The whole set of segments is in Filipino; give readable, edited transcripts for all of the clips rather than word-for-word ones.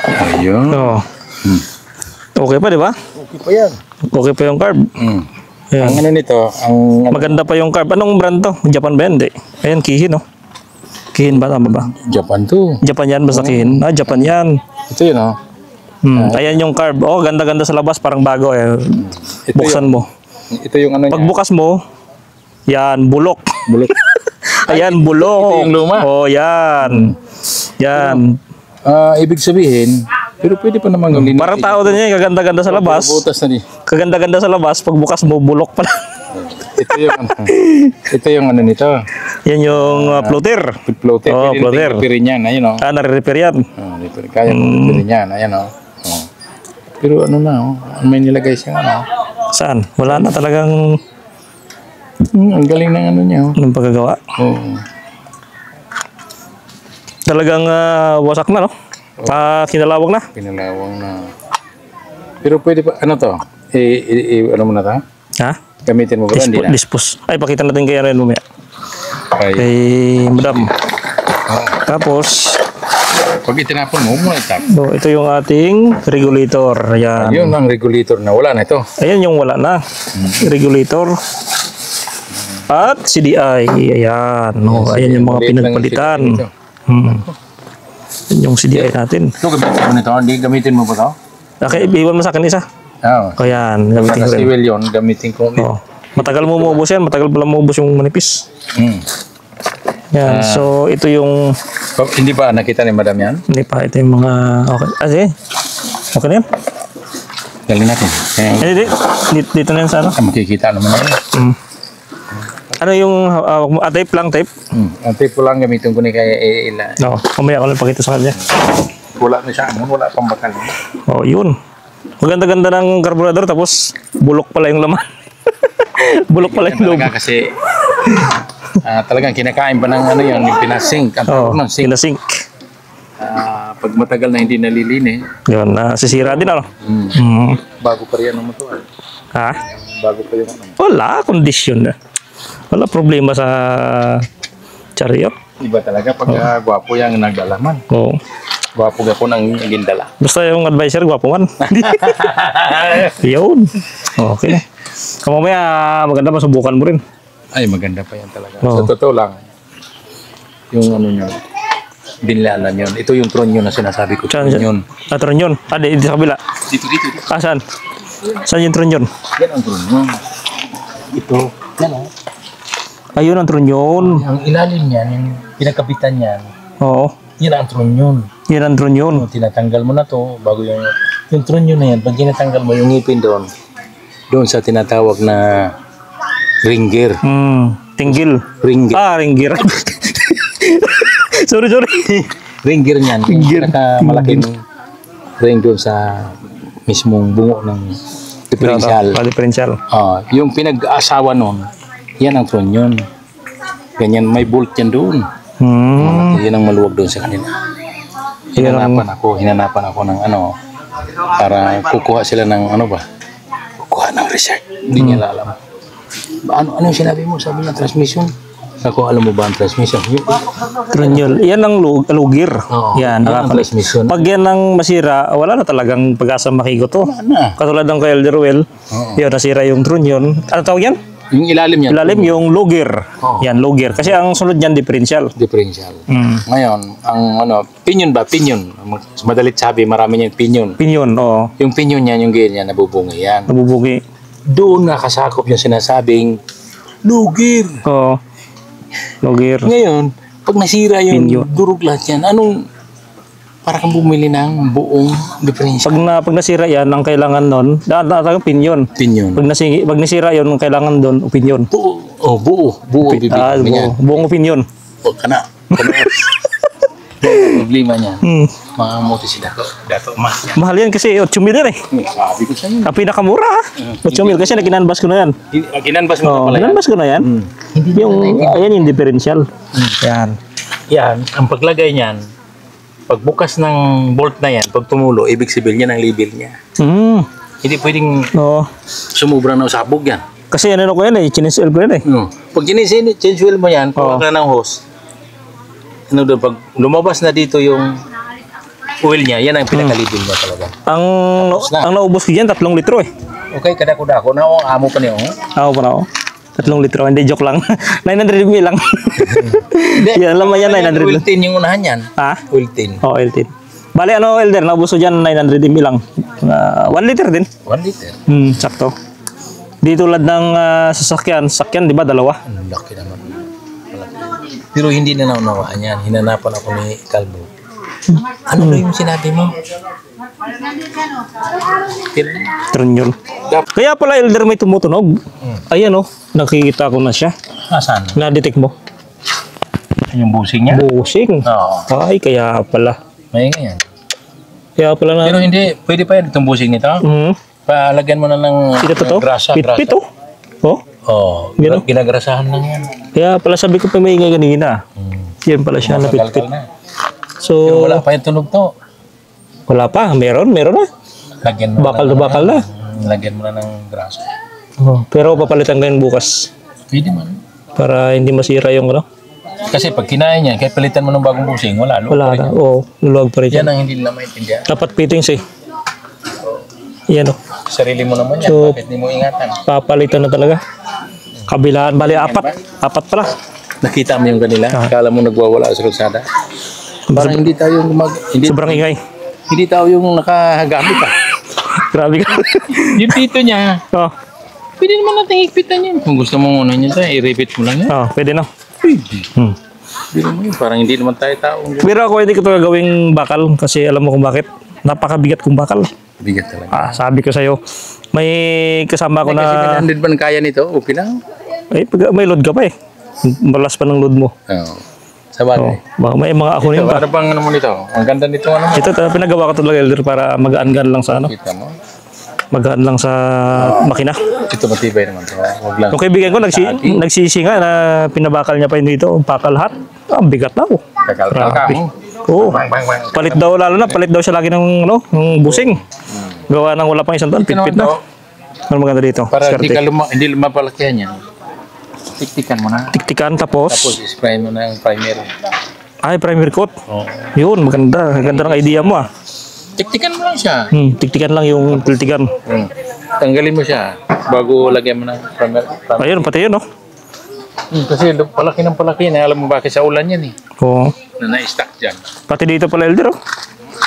Ayun. Oh. Okay pa, di ba? Okay pa yan. Okay pa yung carb. Ayan. Ang ano nito, Maganda pa yung carb. Anong brand to? Japan ba yan? Di. Ayan, Kihin, no? Kihin ba? Tama ba? Japan to. Japan yan, basta Kihin. Ah, Japan yan. Ito yun, oh. Ayan yung carb. Oh, ganda-ganda sa labas. Parang bago. Eh. Ito Buksan mo. Ito yung ano niya. Pagbukas mo, yan, bulok. Bulok. Ayan, bulok. Ito yung luma. Oh, yan. Yan. Ibig sabihin, pero pwede pa naman gawin. Parang tao din yan, kaganda-ganda sa labas. Butas na Kaganda-ganda sa labas, pagbukas mo, bulok pala. Ito yung ano nito. Yan yung floater. Floater. Oh, Pwede floater. repair yan. Ayun, oh. Ah, nare-repair yan. Kaya repair yan. Ayan, oh. Pero ano na, oh. May nilagay siya, ano. Saan? Wala na talagang Ang galing ng ano niya, oh. ng pagkagawa. Oo. Talagang wasak na, no? Kinalawag na. Pinalawang na. Pero pwede pa, ano to? Ano mo na to? Ha? Gamitin mo ba? Hindi na. Dispose. Ay, pakita natin kay Ren mamaya. Ay, Kay Madam. Tapos, pag itinapon mo, muna itap. oh, ito yung ating regulator. Ayan. Yun ang regulator na wala na ito. Ayan yung wala na. Regulator. At CDI. Ayan. No, ayan yung mga pinagpalitan. Ayan yung CDI natin. Ito, gamitin mo nito. Hindi gamitin mo ba ito? Okay, iwan mo sa akin isa. Oo. Ayan, gamitin ko Kasi rin. well yun, gamitin ko. Oh. Matagal mo maubos yan. Matagal pala maubos yung manipis. Yan. So, ito yung... Hindi ba nakita ni Madam yan? Hindi pa. Ito yung mga... Okay. Ah, sige. Okay na yan. Galing natin. Dito na yan sa ano. Makikita naman yan. Ano yung... tape lang, tape? Ang tape ko lang gamitin ko ni kaya ila. No. Mamaya ko lang pakita sa kanya. Wala na siya. Wala pang bakal. Oh, yun. Maganda-ganda ng carburetor tapos bulok pala yung laman. Bulok pala yung loob. Talaga kasi talagang kinakain pa ng ano yun, yung pinasink. Ang tawag ng sink. Pinasink. Pag matagal na hindi nalilinis, Yun, sisira din ano. bago pa rin ang motor. Ha? Bago pa yung ano. Wala, kondisyon na. Wala problema sa chariot. Iba talaga pag gwapo yung nagdalaman. Oo. Gwapo ka po ng gindala. Basta yung advisor, gwapo man. Yun. Okay na. Mamaya, maganda masubukan mo rin. Ay, maganda pa yan talaga. Oo. Sa totoo lang, yung ano nyo, binlalan yun. Ito yung tron yun na sinasabi ko. Saan Tron yun. Ah, tron yun. Ah, di sa kabila. Dito. Ah, saan? Saan yung tron yun? Yan ang tron yun. Ito. Yan o. Ayun ang tron yun. Ang ilalim niyan, yung pinagkapitan niyan, Oo. yan ang tron yun. Yan ang tron yun. Tinatanggal mo na to bago yung tron yun na yan. Pag tinatanggal mo yung ngipin doon sa tinatawag na ring gear. Tinggil. Ring gear. Ah, ring gear. sorry. Ring gear niyan. Ring gear. Malaking ring doon sa mismong bungo ng differential. Differential. Yung pinag-asawa nun, yan ang tron yun. Ganyan, may bolt yan doon. Yan ang maluwag doon sa kanila. Hinanapan ako ng ano, para kukuha sila ng ano ba? Kukuha ng research. Hindi niya alam. Ano yung sinabi mo? Sabi ng transmission? Ako, alam mo ba ang transmission? Tron yun. Yan ang lugir. Yan. Ang transmission. Pag yan ang masira, wala na talagang pag-asa makigo to. Katulad ng kay Elderwell, yun, nasira yung tron yun. Ano tawag yan? Yung ilalim yan. Ilalim yung lugir. Yan, lugir. Kasi ang sunod niyan, differential. Differential. Ngayon, ang ano, pinion ba? Pinion. Madalit sabi, marami niyang pinion. Pinion, oo. Yung pinion niyan, yung gear niya, nabubungi yan. Nabubugi. Doon nakasakop yung sinasabing lugir. Oo. Lugir. Ngayon, pag nasira yung Pinion. durog lahat yan, para kang bumili ng buong differential. Pag nasira yan, ang kailangan nun, talagang pinyon. Pinion. Pag nasira yun, ang kailangan doon, opinion. Buo. Buo bibig. Buong opinion. Huwag ka na. Problema niya. Mga moto si Dato. Mahal yan kasi 8 mil yan eh. Sabi ko sa inyo. Ang pinakamura ha. 8 mil kasi naginanbas ko na yan. Ginanbas mo na pala yan. Naginanbas ko na yan. Ayan yung differential. Yan. Yan, ang paglagay niyan, pagbukas ng bolt na yan, pag tumulo, ibig sabihin niya ng label niya. Hindi pwedeng sumubra na sabog yan. Kasi ano ko yan eh, chinese oil ko yan eh. Pag change oil mo yan, kuha ka ng hose. Ano doon, pag lumabas na dito yung oil niya, yan ang pinakalibin niya talaga. Ang naubos ko dyan, 3 litro eh. Okay, kada ko na ako, amo pa niyo. Ako pa na ako. 3 litro, hindi joke lang. 900 ml lang. Yan, alam mo yan, 900 Oil lang. tin yung unahan yan. Ha? Oil tin. Oo, oil tin. Bali, ano, Elder, naubos ko dyan, 900 ml lang. 1 liter din. 1 liter. Sakto. Di tulad ng sakyan, di ba, 2? Ang laki naman. Pero hindi na naunawaan yan. Hinanapan ako ni Calvo. Ano na yung sinabi mo? Tronyol. Kaya pala, Elder, may tumutunog. Ayan, oh, nakikita ko na siya. Asan? Na-detect mo. Yung busing niya? Busing. Oo. Ay, kaya pala. May yan. Kaya pala na... Pero hindi, pwede pa yan itong busing nito. Palagyan mo na ng Ito to? grasa. Pit-pit, oh. Oh. Oo. Gano? Ginagrasahan lang yan. Kaya pala sabi ko pa may ingay kanina. Yan pala siya na pit-pit. Kalkal na. So, Pero wala pa yung tunog to. wala pa. Meron na. Lagyan mo Bakal na bakal na. Lagyan mo na ng grasa. Oh. Pero papalitan ko yun bukas. Pwede man. Para hindi masira yung ano. Kasi pag kinain niya, kahit palitan mo ng bagong busing, wala. Wala na. Oo, luluwag pa rin Yan yan. ang hindi nila maintindihan. Dapat fittings eh. Yan oh. Sarili mo naman yan. So, Bakit hindi mo ingatan? papalitan na talaga. Kabilaan. Bali, 4. 4 pala. Nakita mo yung kanila? Akala mo nagwawala sa kalsada? Parang hindi tayo hindi, Sobrang ingay. hindi tayo yung nakagamit ah. Grabe ka. Yung tito niya, Oh. pwede naman natin higpitan yun. Kung gusto mo muna niya tayo, i-repeat mo lang yan. Oh, pwede na. Pwede. Hmm. Pwede mo yun. Parang hindi naman tayo tao. Pero ako hindi ko ito gawing bakal kasi alam mo kung bakit. Napakabigat kong bakal. Bigat talaga. Sabi ko sa'yo, may kasama ko Kasi na... 100 ba kaya nito? Okay lang. May load ka pa eh. Malas pa ng load mo. Oo. Sa bagay. May mga ako Ito, yun pa. ano bang ano mo nito? Ang ganda nito ano mo. Ito pinagawa ko talaga Elder para magaan-gaan lang sa ano. Kita mo? Magaan lang sa makina. Ito matibay naman to. Huwag lang. Yung kaibigan ko nagsisi nga na pinabakal niya pa yun dito. Bakal lahat. Ang bigat daw. Kakal ka mo. Oo. Bang, bang, bang. Palit daw lalo na. Palit daw siya lagi ng, ng busing. Gawa ng wala pang 1 taon. Ito Pit-pit naman na. to, Ano maganda dito? para hindi Swerte. hindi lumapalakihan yan. Tiktikan mo na. Tiktikan tapos. Tapos spray mo na yung primer. Ay, primer coat. Oo. Yun, maganda. Ganda ng idea mo ah. Tiktikan mo lang siya. Tiktikan lang yung tiltikan. Tanggalin mo siya bago lagyan mo ng primer. Ayun, pati yun, oh. Kasi palaki ng palaki na alam mo bakit sa ulan yan eh. Oo. Na na-stack dyan. Pati dito pala, Elder, oh.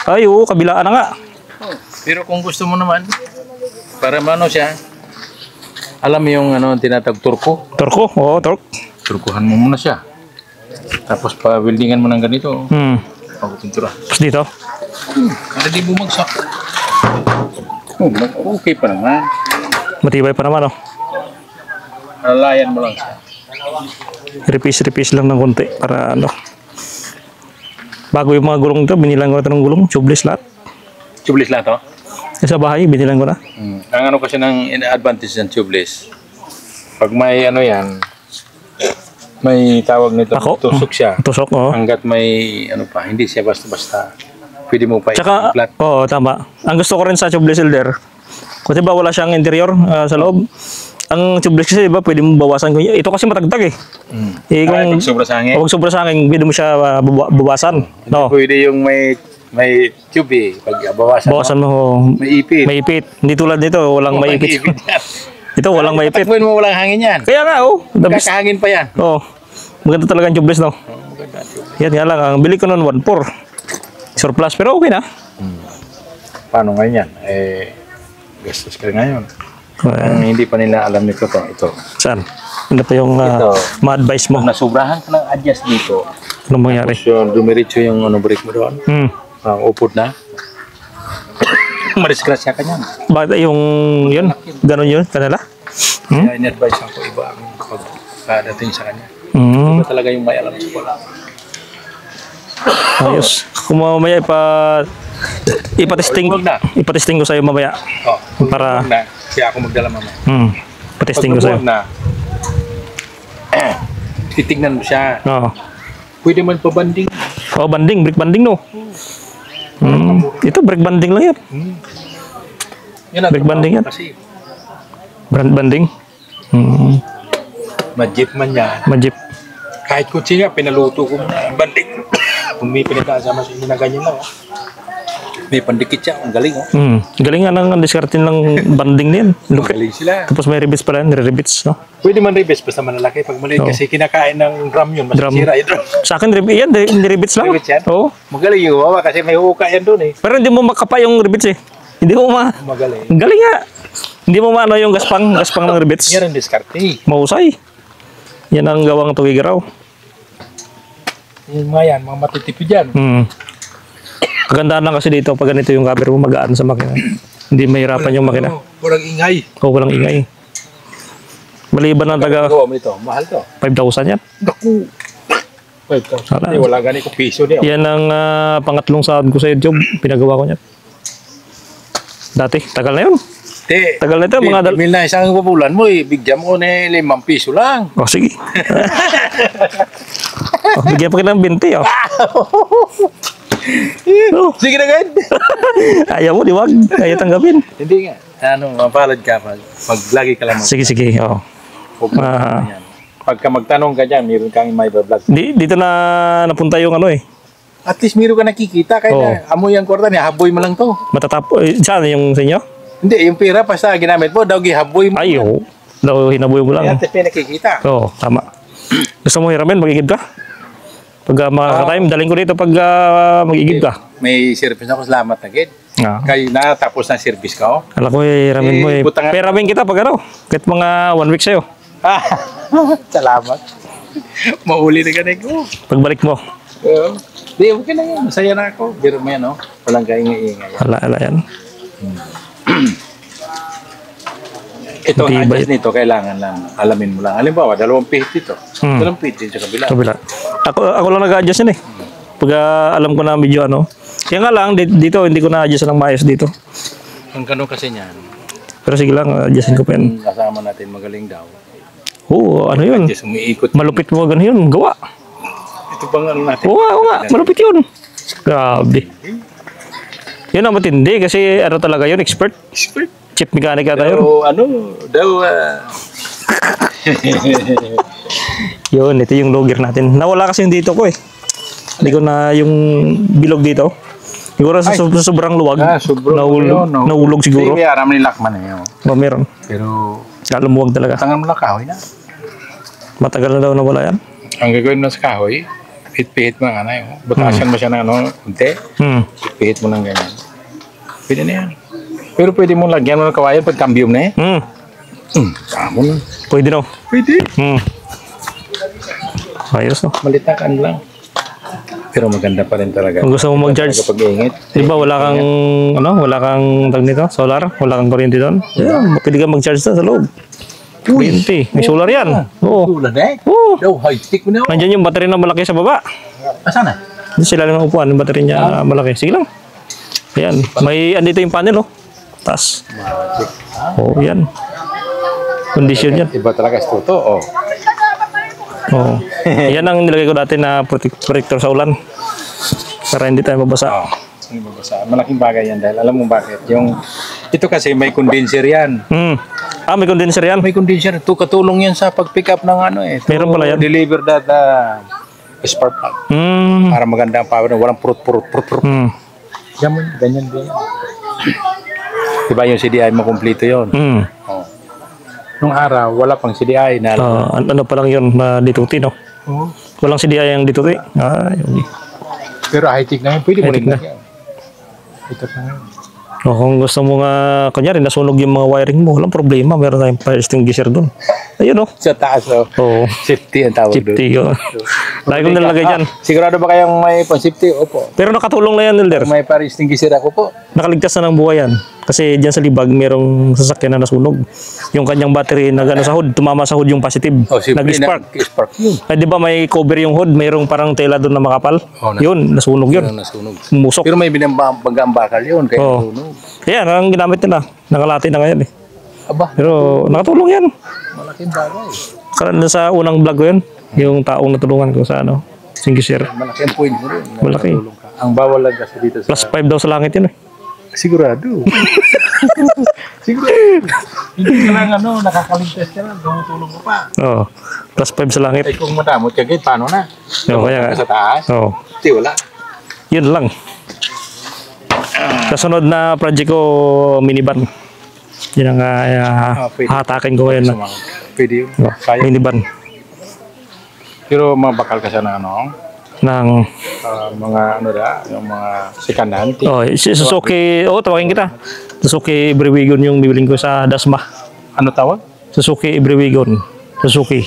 Ay, oo, kabilaan na nga. Pero kung gusto mo naman, para ano siya, alam mo yung ano, tinatag turko. Torko, oo, tork. Turkuhan mo muna siya. Tapos pa-weldingan mo ng ganito. Pag-pintura. Tapos dito. Para di bumagsak. Okay pa naman. Matibay pa naman, oh. Alalayan mo lang siya. Repiece lang ng konti para ano. Bago yung mga gulong ito, binilang ko na ito ng gulong. Tubeless lahat. Tubeless lang to? Sa bahay, binilang ko na. Ang ano kasi ng advantage ng tubeless, pag may ano yan, may tawag nito, Ako? tusok siya. Tusok, oo. Hanggat may ano pa, hindi siya basta-basta. Pwede mo pa Tsaka, i-flat. oo, tama. Ang gusto ko rin sa tubeless, Elder, kasi ba wala siyang interior sa loob. Ang tubeless kasi, diba, pwede mo bawasan. Ito kasi matagtag eh. Eh, Ay, pag sobra sa hangin. Pag sobra sa akin, pwede mo siya bawasan. No. Pwede yung may tube eh. Pag bawasan, Bawasan mo, mo. may ipit. May ipit. Hindi tulad nito, walang may ipit. yan. Ito, walang may ipit. Takbuhin mo walang hangin yan. Kaya nga, oh. The best. Kakahangin pa yan. Oh. Maganda talaga ang tubeless, no? Yan nga lang. Ang bili ko noon, 1.4. Surplus, pero okay na. Paano ngayon yan? Gastos ka ngayon. Ang hindi pa nila alam nito to, ito. Saan? Ano pa yung Ito. ma-advise mo? Nasobrahan ka ng adjust dito. Anong mangyari? So, dumiretso yung ano, brake mo doon. Upod na. Mariskrasya ka niyan. Bakit yung yun? Ganon yun? Kanila? Kaya in-advise ako iba ang pagkadating sa kanya. Iba talaga yung may alam sa pala. Ayos. Kung mamaya ipatesting Huwag na. ko sa'yo mamaya. Para- Huwag na. Kaya ako magdala mama. Patesting ko sa'yo. Pag na, titignan mo siya. Oo. Pwede man pa banding. Oh, banding. Brake banding, no? Ito, brake banding lang yan. Yan ang Brake banding yan. Kasi Brand banding. ma-jeep man yan. Majip. Kahit kutsi nga, pinaluto ko muna ang banding. Kung may pinatasama sa inyo na ganyan lang. May pandikit siya. Ang galing, oh. Galing nga ng diskarte ng banding niyan. Lupit. Galing sila. Tapos may ribits pala, nire-ribits, no? Pwede man ribes basta malalaki. Pag maliit kasi kinakain ng drum yun. Drum. Masisira yung drum. Sa akin, yan, nire-ribits lang. Ribits yan? Oo. Magaling yung wawa kasi may huka yan doon eh. Pero hindi mo makapa yung ribits eh. Hindi mo Magaling. Galing nga. Hindi mo maano yung gaspang ng ribits. Yan ang diskarte. Mahusay. Yan ang gawang tuwigaraw. Yung mga yan, mga matitipid yan. Kagandaan lang kasi dito pag ganito yung cover mo, magaan sa makina. Hindi mahirapan yung makina. Walang ingay. O walang ingay. Maliban ng taga Gawa mo ito. Mahal to. 5,000 yan. Naku. 5,000. Wala gani ko piso niya. Yan ang pangatlong sahod ko sa YouTube. Pinagawa ko niyan. Dati, tagal na yun. Tagal na ito. Mga Mil na isang bulan mo eh. Bigyan mo na 5 piso lang. Oh, sige. Bigyan pa kita ng 20. Oh. Oh. Sige na gan. Ayaw mo, di wag. Ayaw tanggapin. Hindi nga. Mapalad ka pag lagi ka lang. Sige. Oh. Huwag mo yan. Pagka magtanong ka dyan, meron kang may vlog. Dito na napunta yung ano eh. At least meron ka nakikita. Kaya amoy ang kwarta niya, haboy mo lang to. Matatapo. Saan yung sa inyo? Hindi, yung pera pa sa ginamit mo, daw gihaboy mo. Ayaw. Daw hinaboy mo lang. Kaya at least may nakikita. Oo, tama. Gusto mo hiramin, mag-igib ka? Pag makaka-time, daling ko dito pag mag-igib ka. May service ako, salamat na gid. Kayo na, tapos na service ka, oh. Alam ko, hiramin mo eh. Butangan. Peramin kita pag ano, kahit mga 1 week sa'yo. Salamat. Mauli na ka na ko. Pagbalik mo. Di, okay na yan. Masaya na ako. Biro mo yan, oh. Walang kaingay-ingay. Ala yan. Ito, ang Matibay. adjust nito, kailangan lang. Alamin mo lang. Halimbawa, 2 pihit dito. 2 pihit sa kabila. Kabila. Ako lang nag-adjust yan eh. Pag alam ko na medyo ano. Kaya nga lang, dito hindi ko na-adjust ng maayos dito. Ang ganun kasi niyan, Pero sige lang, adjustin ko pa yan. kasama natin magaling daw. Oo, ano yun? Just umiikot. Malupit mo ganun yun, gawa. Ito bang ano natin? Oo nga, malupit yun. Grabe. Yun ang matindi kasi ano talaga yun, expert. Expert. Chip mechanic ata yun. Pero ano, daw, Yun, ito yung logger natin. Nawala kasi yung dito ko eh. Hindi ko na yung bilog dito. Siguro sa sobrang luwag. Nahulog siguro. Hindi, may aram ni Lakman eh. O, meron. Pero, Lumuwag talaga. tangan mo lang kahoy na. Matagal na daw nawala yan. Ang gagawin mo sa kahoy, pihit-pihit mo nga na yun. Butasan mo siya ng ano, kunti. Pihit mo ng ganyan. Pwede na yan. Pero pwede mo lagyan mo ng kawayan pag cambium na eh. Tama na. Pwede no. Pwede. Ayos no. Malitakan lang. Pero maganda pa rin talaga. Kung gusto mo mag-charge, Kapag iingit. di ba wala kang, wala kang tag nito, solar? Wala kang kuryente doon? Yeah, pwede ka mag-charge na sa loob. Kuryente. May solar yan. Oo. Tulad eh. Oo. Daw, high-stick mo na. Nandiyan yung battery na malaki sa baba. Asan na? Hindi sila lang upuan, yung battery niya malaki. Sige lang. Ayan. May, andito yung panel, oh. Taas. Oo, yan. Condition yan. Iba talaga sa tuto, oh. Oo. Yan ang nilagay ko dati na protector sa ulan. Para hindi tayo mabasa. Oh. Hindi mabasa. Malaking bagay yan dahil alam mo bakit. Ito kasi may condenser yan. May condenser yan? May condenser. Ito katulong yan sa pag-pick up ng ano eh. Meron pala yan? Deliver that spark plug. Para maganda ang power. Walang purut. Ganyan din. Diba yung CDI mo kompleto yun? Oh. Nung araw, wala pang CDI na ano pa lang yun, dituti, no? Walang CDI ang dituti. Yun. Pero high-tech na yun, pwede mo rin High-tech na. Ito pa nga. Kung gusto mo nga, kunyari, nasunog yung mga wiring mo, walang problema, meron tayong fire extinguisher doon. Ayun, no? Sa taas, oh. Oo. Safety ang tawag doon. Safety, yun. Lagi ko nalagay dyan. Sigurado ba kayong may pang-safety? Opo. Pero nakatulong na yan, Elder. May fire extinguisher ako po. Nakaligtas na ng buhay yan. Kasi dyan sa libag, merong sasakyan na nasunog. Yung kanyang battery na gano'n sa hood, tumama sa hood yung positive. Nag-spark. Nag-spark yun. Ay, di ba may cover yung hood, mayroong parang tela doon na makapal? Yun, nasunog yun. Nasunog. Musok. Pero may binambakal yun, kaya nasunog. Kaya, ang ginamit nila. Nakalati na ngayon eh. Aba, Pero nakatulong yan. malaking bagay. Sa unang vlog ko yun, yung taong natulungan ko sa extinguisher. Malaking point mo rin. Malaki. Ang bawal lang kasi dito sa... Plus 5 daw sa langit yun eh. Sigurado. Sigurado. Hindi ka lang nakakaligtas ka lang, tumutulong ka pa. Oo. Plus 5 sa langit. Ay kung madamot ka, paano na? Oo, kaya nga. Sa taas? Oo. Hindi, wala. Yun lang. Kasunod na project ko, minivan. Yun ang hatakin ko ngayon. Pwede yun. Kaya. Minivan. Pero mabakal ka siya ng ano? Ng mga ano da, yung mga second hand. oh, si Suzuki, tawagin kita. Suzuki Ibriwagon yung bibiling ko sa Dasma. Ano tawag? Suzuki Ibriwagon. Suzuki.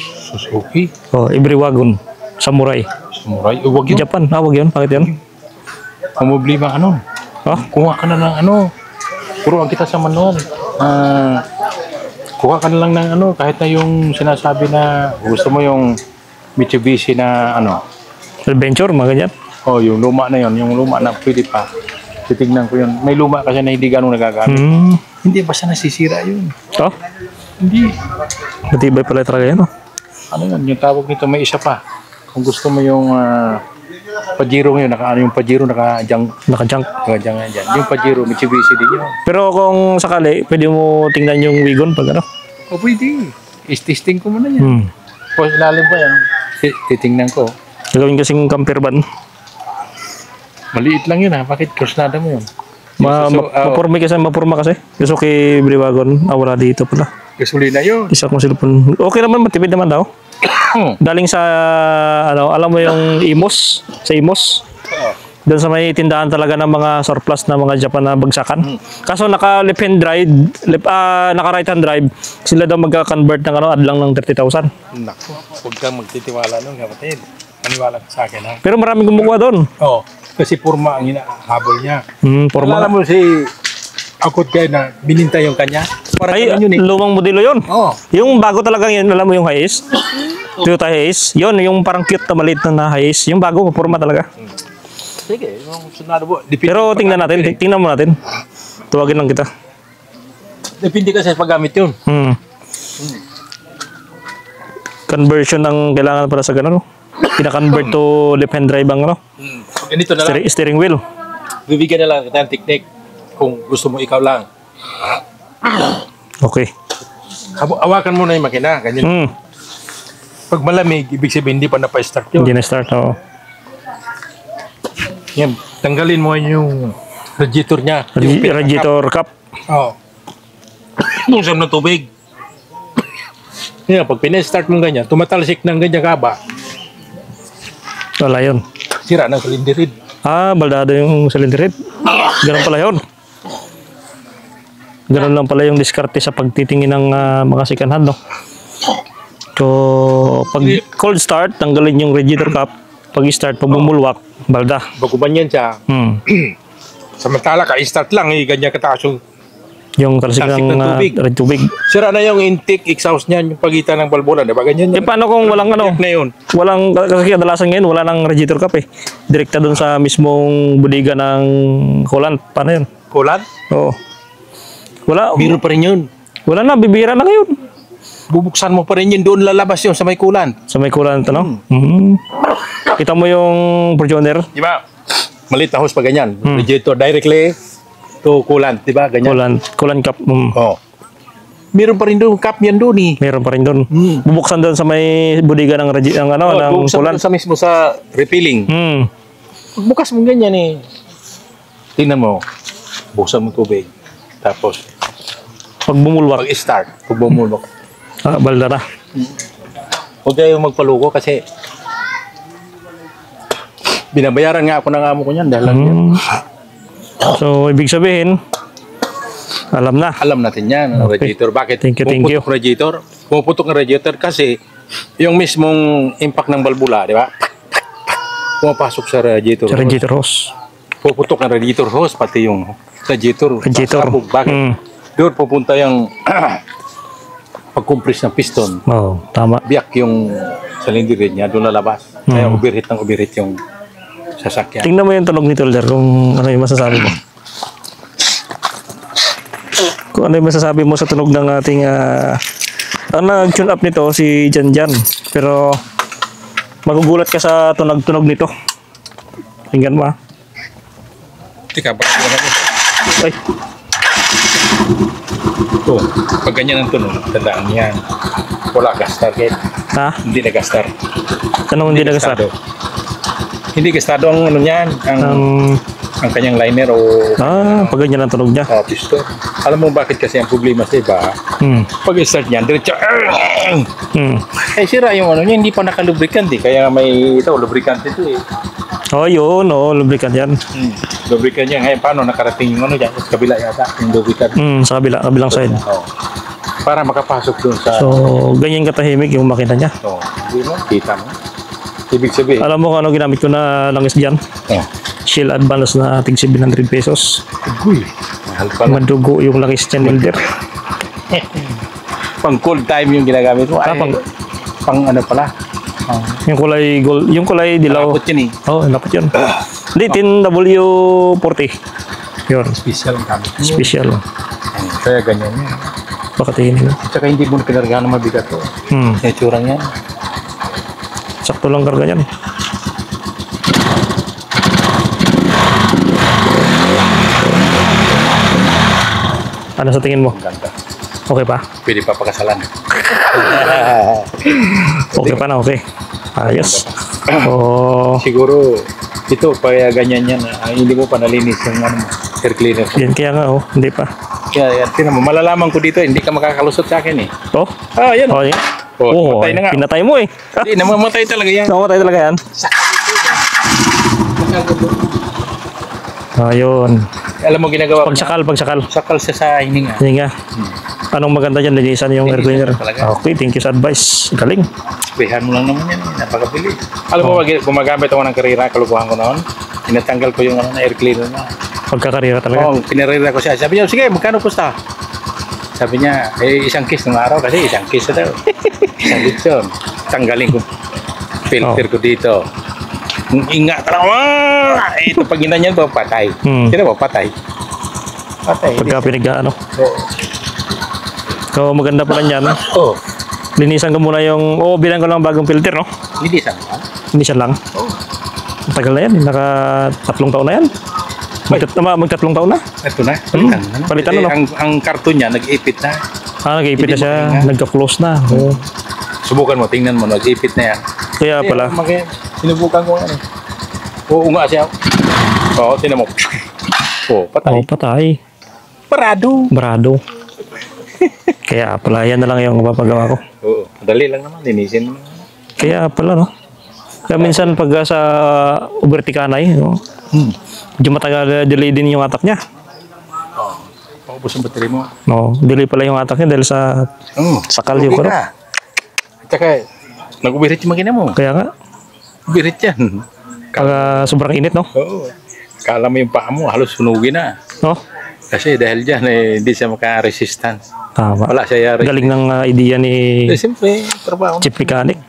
Oh, Ibriwagon. Samurai. Samurai? Huwag yun. Japan. Wag yun. Bakit yun? Problema ano? Kuha ka na ng ano. Puruan kita sa manual. Kuha ka na lang ng ano, kahit na yung sinasabi na gusto mo yung Mitsubishi na ano. Adventure, mga ganyan. Yung luma na yun. Yung luma na pwede pa. Titignan ko yun. May luma kasi na hindi ganun nagagamit. Hindi, basta nasisira yun. Hindi. Matibay pala talaga yan. Ano yun? Yung tawag nito, may isa pa. Kung gusto mo yung Pajero ngayon, yung Pajero naka-junk. Naka-junk. Naka-junk yan dyan. Yung Pajero, Mitsubishi din yun. Pero kung sakali, pwede mo tingnan yung Wagon pag ano? Pwede. Is-testing ko muna yan. Pag ilalim pa yan, titingnan ko. Gagawin kasing camper van. Maliit lang yun Bakit krusnada mo yun? Mapurma kasi. Gusto kay Ibriwagon. Wala dito pala. Gasolina yun. Isa kong cellphone. Okay naman, matipid naman daw. Daling sa, alam mo yung Imos? Sa Imos? Doon sa may tindahan talaga ng mga surplus na mga Japan na bagsakan. Kaso naka left hand drive, naka right hand drive, sila daw magka-convert ng adlang ng 30,000. Naku, huwag kang magtitiwala nun, kapatid. Maniwala ka sa akin Pero maraming kumukuha doon. Kasi purma ang hinahabol niya. Purma. Alam mo si Akot kayo na binintay yung kanya. Ay, lumang modelo yun. Yung bago talaga yun, alam mo yung Hiace? Toyota Hiace. Yun, yung parang cute na maliit na Hiace. Yung bago, purma talaga. Sige, yung sunado po. Pero tingnan natin, tingnan mo natin. Tuwagin lang kita. Depende kasi sa paggamit yun. Conversion ng kailangan para sa gano'n. Pina-convert to left hand drive ang Ganito na lang. Steering wheel. Bibigyan na lang kita ng technique kung gusto mo ikaw lang. Okay. Awakan mo na yung makina. Ganyan. Pag malamig, ibig sabihin hindi pa na-start yun. Hindi na-start, Yan, tanggalin mo yung radiator niya. Radiator cap. Musam ng tubig. Yan, pag pina-start mo ganyan, tumatalsik ng ganyan kaba. Wala yun. Sira ng cylinder head. Baldado yung cylinder head. Ganun pala yun. Ganun lang pala yung diskarte sa pagtitingin ng mga second hand, no? So, pag cold start, tanggalin yung radiator cap. Pag start, pag bumulwak, balda. Baguban yan siya. Samantala ka, start lang, ganyan kataas yung talsik ng tubig. Sira na yung intake, exhaust niyan, yung pagitan ng balbula, diba? Ganyan yan. Paano kung walang na yun? Walang, kasi kadalasan ngayon, wala nang radiator cap Direkta doon sa mismong budiga ng coolant. Paano yun? Coolant? Oo. Wala. Biro pa rin yun. Wala na, bibira na ngayon. Bubuksan mo pa rin yun, doon lalabas yun sa may coolant. Sa may coolant, Kita mo yung Fortuner? Diba? Maliit na hose pa ganyan. Radiator directly to coolant, diba? Ganyan. Coolant cap. Meron pa rin doon, cap yan doon Meron pa rin doon. Bubuksan doon sa may budiga ng ng coolant. Sa mismo sa refilling. Bukas mo ganyan Tingnan mo. Buksan mo tubig. Tapos, pag bumulwak. Pag bumulwak. Balda na. Huwag kayong magpaluko kasi binabayaran nga ako ng amo ko niyan dahil lang yan. So, ibig sabihin, alam na. Alam natin yan, radiator. Bakit? Thank you. Pumuputok ng radiator kasi yung mismong impact ng balbula, di ba? Pumapasok sa radiator. Sa radiator hose. Puputok ng radiator hose, pati yung radiator. Bakit? Doon pupunta yung pag-compress ng piston. Tama. Biyak yung cylinder head niya, doon lalabas. Kaya overheat yung sasakyan. Tingnan mo yung tunog ni Tolder kung ano yung masasabi mo. Kung ano yung masasabi mo sa tunog ng ating ang nag-tune up nito si Janjan. Pero magugulat ka sa tunog nito. Tingnan mo Tika, bakit mo naman? Ay. Ito, pag ganyan ang tunog, tandaan yan. Wala gas target. Hindi na gas target. Tanong hindi na gas target? Hindi gastado ang ano niyan, ang ang kanyang liner o Pag ganyan ang tunog niya. piston. Alam mo bakit kasi ang problema sa iba, pag start niyan, diretso, eh sira yung ano niya, hindi pa nakalubricant eh. Kaya may lubricant ito eh. Yun, lubricant yan. Lubricant niya, ngayon paano nakarating yung ano dyan, sa kabila yata, yung lubricant. Sa kabilang side. Para makapasok dun sa... So, ganyan katahimik yung makina niya. Hindi mo, kita mo. Ibig sabihin. Alam mo kung ano ginamit ko na langis dyan? Shell Advance na tig 700 pesos. Uy, mahal pala. Madugo yung langis niya, Elder. Pang cold time yung ginagamit mo. Pang ano pala. Yung kulay gold, yung kulay dilaw. Lapot yun eh. Lapot yun. Hindi, 10W40. Yun, Special ang gamit. special. Kaya ganyan yun. Pakatingin mo. Tsaka hindi mo pinargahan ng mabigat to. Yung tsurang yan. Sakto lang karga yan. Ano sa tingin mo? Ang ganda. Okay pa? Pwede pa pakasalan. Okay pa na, okay. Ayos. Siguro, ito, kaya ganyan yan. Hindi mo pa nalinis yung air cleaner. Yan kaya nga, hindi pa. Kaya, tinan mo, malalaman ko dito, hindi ka makakalusot sa akin eh. Yan. Yan. Patay na nga. Pinatay mo eh. Hindi, namamatay talaga yan. Namamatay talaga yan. Ayun. Alam mo ginagawa ko? Pagsakal. Sakal siya sa hininga. Hindi nga. Anong maganda dyan, linisan yung air cleaner. Talaga. Okay, thank you sa advice. Galing. Sprayan mo lang naman yan. Napakabilis. Alam mo, gumagamit ako ng karira, kalukuhan ko noon. Tinatanggal ko yung air cleaner na. Pagkakarira talaga. Pinarira ko siya. Sabi niya, sige, magkano pusta? Sabi niya, isang kiss ng araw kasi isang kiss na daw. Isang litson. Tanggalin ko. Filter ko dito. Ingat lang. Ito pag ginanyan ba, patay. Sino ba, patay? Patay. Pagka pinag-ano. So, maganda pala niyan. Linisan ko muna yung... bilang ko lang bagong filter, no? Linisan ba? Linisan lang. Matagal na yan. Naka 3 taon na yan. Mag-3 taon na. Ito na. Palitan na, no? Ang karton niya, nag-ipit na. Nag-ipit na siya. Nagka-close na. Subukan mo, tingnan mo, nag-ipit na yan. Kaya pala. Sinubukan ko nga. Nga siya. Tingnan mo. Patay. Patay. Barado. Kaya pala, yan na lang yung mapapagawa ko. Madali lang naman, linisin mo. Kaya pala, no? Kaya minsan pag sa ubertikanay, no? Medyo matagal delay din yung atak niya. Paubos ang battery mo. Delay pala yung atak niya dahil sa sakal yung karo. At saka, nag-ubirit yung makina mo. Kaya nga. Ubirit yan. Sobrang init, no? Kala mo yung paa mo, halos sunugin na. Kasi dahil dyan, hindi siya maka-resistance. Tama. Wala siya yari. Galing ng idea ni Siyempre, trabaho. Chief Mechanic.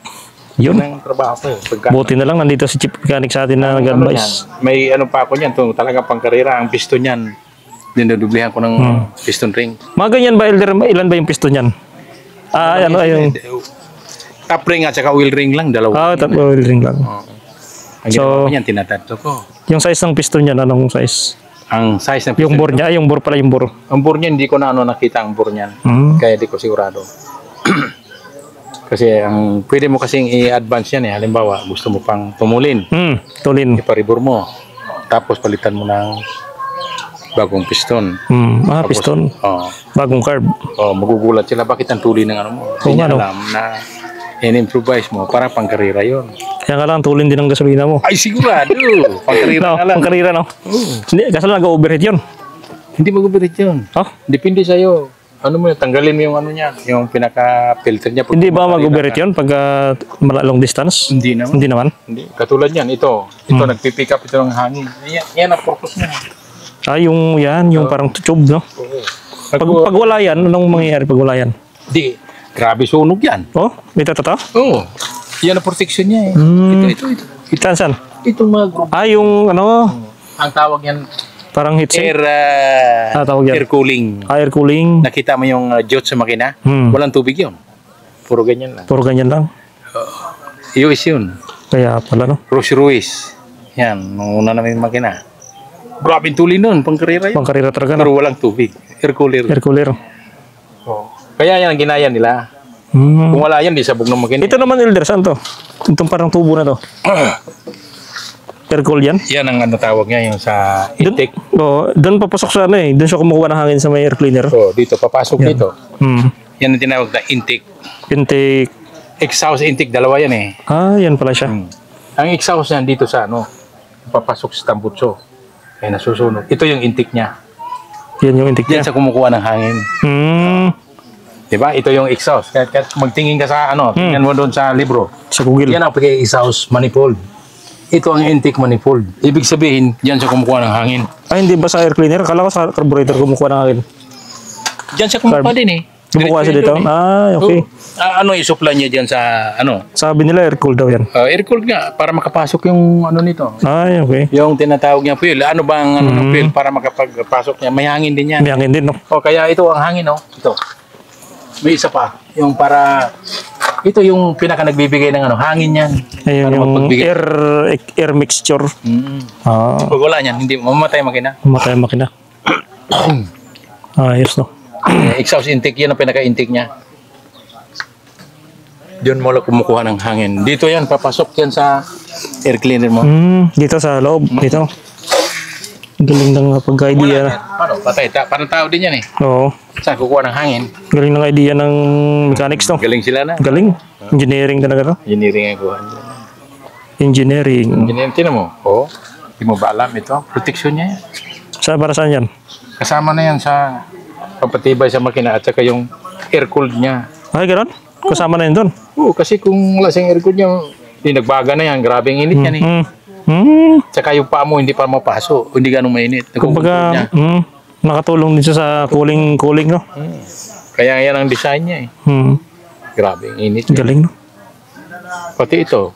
Yun. Ang trabaho ko. Buti na lang nandito si Chief Mechanic sa atin na nag-advise. May ano pa ako niyan, talaga pang karera, ang piston niyan. Dinudublihan ko ng piston ring. Mga ganyan ba, Elder? Ilan ba yung piston niyan? Yung... Top ring at saka oil ring lang, dalawa. Oil ring lang. Ang ginawa ko niyan, tinatanto ko. Yung size ng piston niyan, anong size? Ang size ng piston. Yung bore niya, yung bore pala yung bore. Ang bore niya, hindi ko na nakita ang bore niyan. Kaya hindi ko sigurado. Kasi ang pwede mo kasing i-advance yan halimbawa gusto mo pang tumulin. Tulin. Iparibor mo. Tapos palitan mo ng bagong piston. Tapos, piston. Bagong carb. Magugulat sila bakit ang tuli ng ano mo. Hindi niya alam na in-improvise mo para pang karera yon. Kaya nga lang tulin din ang gasolina mo. Ay sigurado. Pang karera na lang. Pang karera, no? Hindi, kasi lang nag-overheat yun. Hindi mag-overheat yun. Depende sa'yo. Ano mo, tanggalin mo yung ano niya, yung pinaka-filter niya. Hindi ba mag-overheat yun pag long distance? Hindi naman. Hindi naman? Hindi. Katulad yan, ito. Ito, nagpipick up ito ng hangin. Yan ang purpose niya. Yung parang tube, no? Pag wala yan, anong mangyayari pag wala yan? Di, grabe sunog yan. Ito totoo? Yan ang protection niya Ito. Saan? Itong mga group. Yung ano? Ang tawag yan, parang heatsink? Air cooling. Air cooling. Nakita mo yung jut sa makina? Walang tubig yun. Puro ganyan lang. Puro ganyan lang? US yun. Kaya pala, no? Rolls-Royce. Yan, nung una namin makina. Grabe tuli nun, pang karera yun. Pang karera talaga, no? Pero walang tubig. Air cooler. Air cooler. Kaya yan ang ginaya nila. Kung wala yan, di sabog ng makina. Ito naman, Elder, saan to? Itong parang tubo na to. Air cool yan? Yan ang ano tawag niya, yung sa intake. Doon papasok sa ano eh. Doon siya kumukuha ng hangin sa may air cleaner. So, dito, papasok dito. Yan ang tinawag na intake. Intake. Exhaust intake, dalawa yan eh. Yan pala siya. Ang exhaust niyan dito sa ano, papasok sa tambutso. Kaya nasusunog. Ito yung intake niya. Yan yung intake Yan niya. sa kumukuha ng hangin. Diba? Ito yung exhaust. Kaya magtingin ka sa ano, tingnan mo doon sa libro. Sa Google. Yan ang pag-exhaust manifold. Ito ang intake manifold. Ibig sabihin, yan sa kumukuha ng hangin. Hindi ba sa air cleaner? Kala ko sa carburetor kumukuha ng hangin. Diyan siya kumukuha din eh. Kumukuha siya dito? Okay. Ano yung supply niya diyan sa ano? Sabi nila air cool daw yan. Air cooled nga para makapasok yung ano nito. Okay. Yung tinatawag niya fuel. Ano ba ang ano ng fuel para makapagpasok niya? May hangin din yan. May hangin din, no? Kaya ito ang hangin, no? Ito. May isa pa. Yung para ito yung pinaka nagbibigay ng ano, hangin yan. Ayun yung air mixture. Pag wala niyan, hindi mamamatay makina. Mamatay ang makina. Ayos, no? Exhaust intake, yan ang pinaka-intake niya. Diyan mo lang kumukuha ng hangin. Dito yan, papasok yan sa air cleaner mo. Dito sa loob, dito. Galing ng pagka-idea. Paano? Patay. Parang tao din yan eh. Oo. Saan kukuha ng hangin? Galing ng idea ng mechanics, no? Galing sila na. Galing. Engineering talaga, no? Engineering ang kuha nila. Engineering. Engineering, tinan mo. Oo. Hindi mo ba alam ito? Protection niya yan. Para saan yan? Kasama na yan sa pampatibay sa makina at saka yung air cooled niya. Ay, gano'n? Kasama na yun doon? Oo, kasi kung lasing air cooled niya, hindi nagbaga na yan. Grabing init yan eh. Tsaka yung paa mo hindi pa mapaso. Hindi ganun mainit. Kumbaga, nakatulong din siya sa cooling, no? Kaya yan ang design niya eh. Grabing init. Galing, no? Pati ito.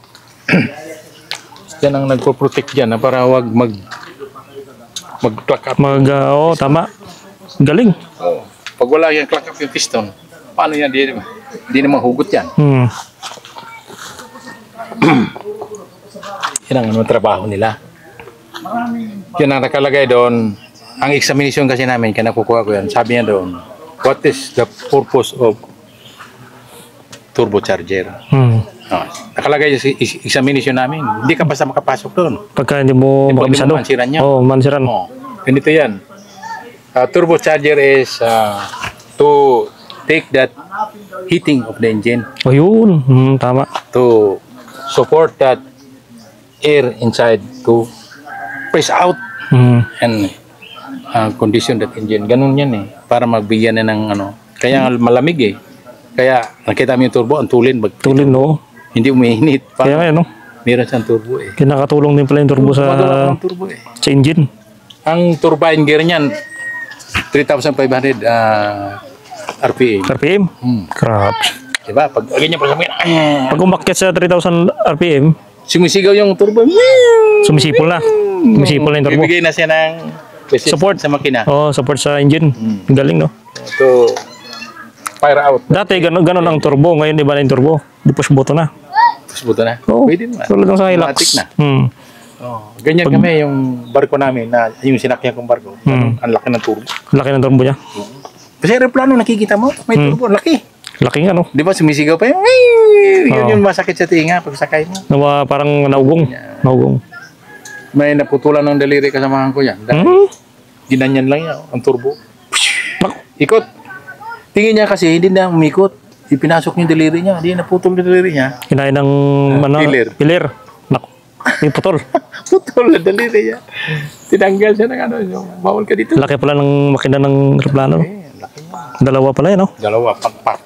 Yan ang nagpo-protect dyan na para wag mag-clack up. Tama. Galing. Oh, pag wala yan, clack up yung piston. Paano yan? Hindi na mahugot yan. Yan ang trabaho nila. Yan ang nakalagay doon. Ang examination kasi namin, kaya nakukuha ko yan, sabi niya doon, what is the purpose of turbocharger? Nakalagay sa examination namin. Hindi ka basta makapasok doon. Pagka hindi mo makabisado. Mansiran niya. Mansiran. Ganito yan. Turbocharger is to take that heating of the engine. Yun. Tama. To support that air inside to press out and condition that engine. Ganun yan eh. Para magbigyan na ng ano. Kaya malamig eh. Kaya nakita mo yung turbo, ang tulin. Tulin, no? Hindi umiinit. Kaya nga, no? Meron siyang turbo eh. Kinakatulong din pala yung turbo sa turbo eh. Sa engine. Ang turbine gear niyan, 3,500 RPM. RPM? Crap. Diba? Pag ganyan pa sa mga, Pag umakyat sa 3,000 RPM, sumisigaw yung turbo. sumisipol na. Sumisipol na yung turbo. Bibigay na siya ng support sa makina. Support sa engine. Galing, no? To fire out. Dati, ganun ang turbo. Ngayon, iba na yung turbo. Di push button na. Push button na? Pwede naman. Tulad ng sa Hilux. Automatic na. Ganyan kami yung barko namin na yung sinakyan kong barko. Ang laki ng turbo. Laki ng turbo niya. Kasi aeroplano nakikita mo, may turbo, laki. Laki nga, no? Di ba sumisigaw pa yun? Yun yung masakit sa tinga pag sakay mo. Parang naugong. May naputulan ng daliri kasamahan ko yan. Ginanyan lang yan, ang turbo. Ikot. Tingin niya kasi hindi na umikot. Ipinasok yung daliri niya. Hindi naputol yung daliri niya. Kinain ng pilir. Naku. Yung putol. Putol na daliri niya. Tinanggal siya ng ano. Yung bawal ka dito. Laki pala ng makina ng aeroplano. Laki niya. Dalawa pala yun, no? Dalawa, pagpak.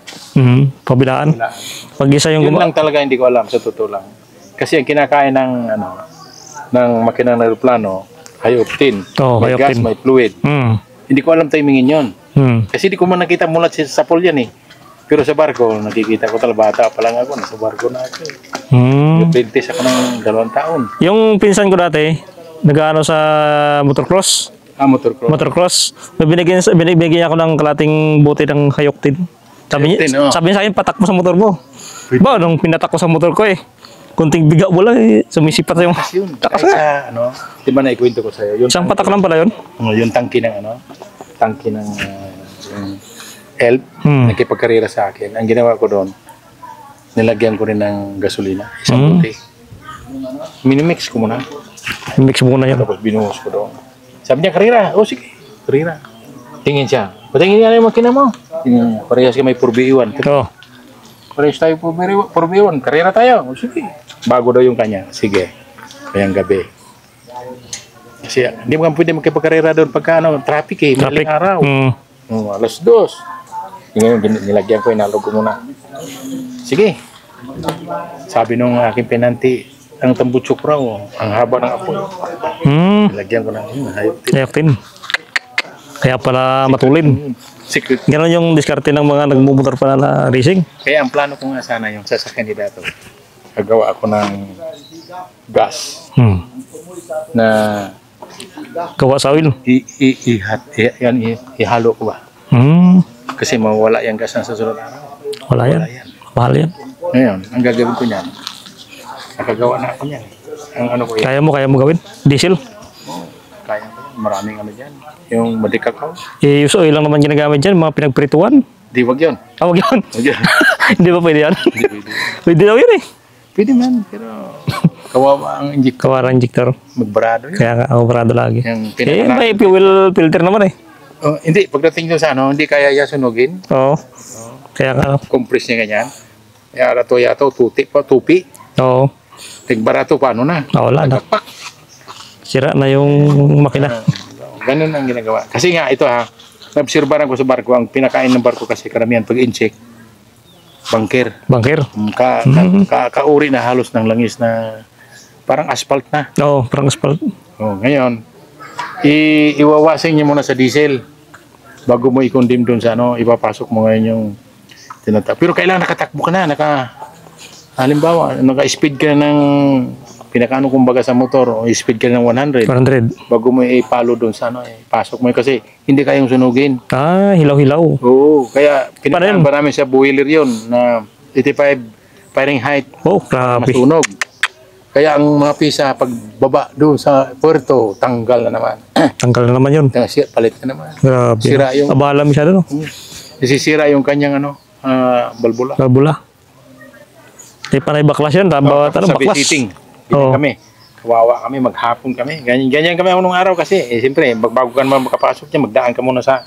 Pabilaan. Pag isa yung Yun lang talaga hindi ko alam, sa totoo lang. Kasi ang kinakain ng ng makina ng aeroplano, high octane. May high gas, octane. may fluid. Hindi ko alam timingin yun. Kasi di ko man nakita mulat sa pool yan eh. Pero sa barko, nakikita ko talaga bata pa lang ako. Nasa barko na ako eh. Apprentice ako ng 2 taon. Yung pinsan ko dati, nag-ano sa motocross. Motocross. Motocross. Binigyan ako ng kalating bote ng high octane. Sabi niya sa akin, patak mo sa motor mo. Ba, nung pinatak ko sa motor ko eh, kunting biga mo lang eh, sumisipat yung takas sa di ba naikwento ko sa'yo? Isang patak lang pala yun? Yung tangki ng help, nakipagkarera sa akin. Ang ginawa ko doon, nilagyan ko rin ng gasolina. Isang puti. Minimix ko muna. Mix muna yan. Tapos binuhos ko doon. Sabi niya, karira. O sige, karira. Tingin siya. Patingin niya na yung makina mo. Tingin niya. Parehas ka may purbiiwan. Oo. Parehas tayo purbiiwan. Karira tayo. O sige. Bago daw yung kanya. Sige. Kayang gabi. Kasi hindi mo pwede magkipagkarera doon pagka traffic eh. Traffic. Maling araw. Alas 2. Ngayon, nilagyan ko, inalog ko muna. Sige. Sabi nung aking penanti, ang tambutsok raw, ang haba ng apoy. Nilagyan ko na yun. Hayop din. Kaya pala matulin. Secret. Ganon yung diskarte ng mga nagmumotor pa na racing. Kaya ang plano ko nga sana yung sasakyan ni Dato. Gagawa ako ng gas na Gawa sa oil. ihalo ko ba? Kasi mawala yung gas na sa sunod araw. Wala yan. Mahal yan. Ngayon, ang gagawin ko niyan, nakagawa na ako niyan. Ang ano ko yan, Kaya mo gawin? Diesel? kaya ko yan. Maraming ano dyan. Yung madikakaw. Use oil lang naman ginagamit dyan, mga pinagprituan. Di, wag yun. Wag yun. Wag yun. Hindi ba pwede yan? Hindi pwede. Pwede daw yun eh. Pwede man, pero kawawa ang inject. Kawarang injector. Magbarado yun. Kaya operado lagi. Yung May fuel filter naman eh. Oh, hindi, pagdating doon sa hindi kaya yan sunugin. Oo. Kaya nga. Compress niya ganyan. Yara to yato, tupi. Oo. Tigbarato, paano na? Wala na. Nagpapak. Sira na yung makina. Ganun ang ginagawa. Kasi nga, ito naobserbahan ko sa barko, ang pinakain ng barko kasi karamihan pag-incheck, bangker. Bangker. Kauri na halos ng langis na parang asphalt na. Oo, parang asphalt. Oh, ngayon, iwawasin niyo muna sa diesel bago mo i-condemn doon sa ipapasok mo ngayon yung tinatap. Pero kailangan nakatakbo ka na, halimbawa, naka-speed ka ng pinakaano kumbaga sa motor, o speed ka ng 100. 100. Bago mo ipalo doon sa pasok mo kasi hindi kayang sunugin. Hilaw-hilaw. Oo, kaya Paano pinakaano ba namin sa boiler yon na 85 Fahrenheit Oh, grabe. masunog. Kaya ang mga pisa pagbaba doon sa puerto, tanggal na naman. Tanggal na naman yun. Palit na naman. Grabe. Sira yung- Abala masyado, no? Nasisira yung kanyang balbula. Balbula. Di panay baklas yan. Bawat Sa baklas. visiting. Oo. Kami. Kawawa kami, maghapon kami. Ganyan kami nung araw kasi. Siyempre, bago ka naman makapasok dyan, magdaan ka muna sa